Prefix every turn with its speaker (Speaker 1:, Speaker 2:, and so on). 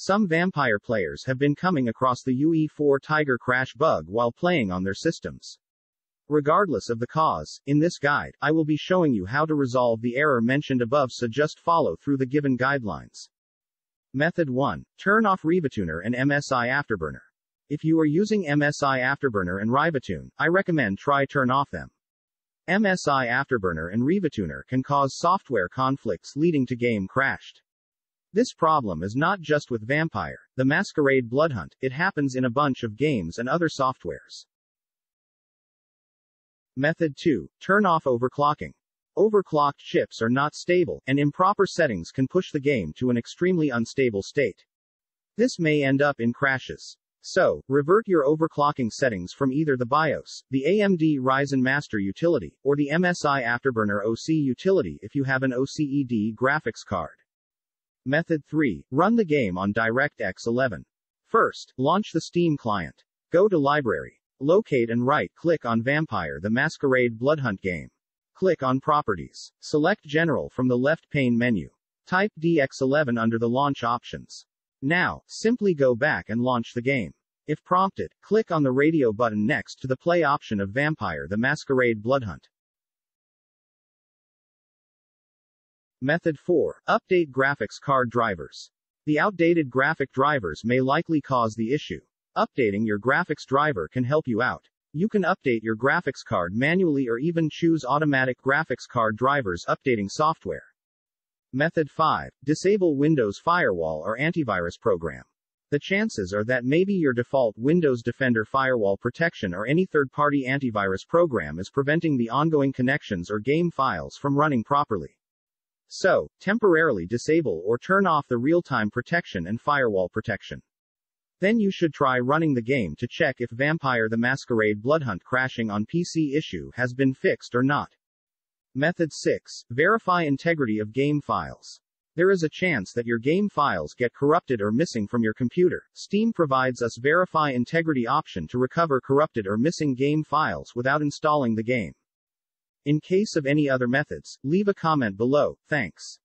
Speaker 1: Some vampire players have been coming across the UE4 Tiger Crash bug while playing on their systems. Regardless of the cause, in this guide, I will be showing you how to resolve the error mentioned above, so just follow through the given guidelines. Method 1. Turn off Rivatuner and MSI Afterburner. If you are using MSI Afterburner and Rivatuner, I recommend try turn off them. MSI Afterburner and Rivatuner can cause software conflicts leading to game crashed. This problem is not just with Vampire, the Masquerade Bloodhunt, it happens in a bunch of games and other softwares. Method 2. Turn off overclocking. Overclocked chips are not stable, and improper settings can push the game to an extremely unstable state. This may end up in crashes. So, revert your overclocking settings from either the BIOS, the AMD Ryzen Master utility, or the MSI Afterburner OC utility if you have an OCED graphics card. Method 3. Run the game on DirectX 11. First, launch the Steam client. Go to Library. Locate and right-click on Vampire the Masquerade Bloodhunt game. Click on Properties. Select General from the left pane menu. Type DX11 under the launch options. Now, simply go back and launch the game. If prompted, click on the radio button next to the play option of Vampire the Masquerade Bloodhunt. Method 4. Update graphics card drivers. The outdated graphic drivers may likely cause the issue. Updating your graphics driver can help you out. You can update your graphics card manually or even choose automatic graphics card drivers updating software. Method 5. Disable Windows Firewall or antivirus program. The chances are that maybe your default Windows Defender firewall protection or any third-party antivirus program is preventing the ongoing connections or game files from running properly. So, temporarily disable or turn off the real-time protection and firewall protection. Then you should try running the game to check if Vampire the Masquerade Bloodhunt crashing on PC issue has been fixed or not. Method 6. Verify integrity of game files. There is a chance that your game files get corrupted or missing from your computer. Steam provides us Verify Integrity option to recover corrupted or missing game files without installing the game. In case of any other methods, leave a comment below. Thanks.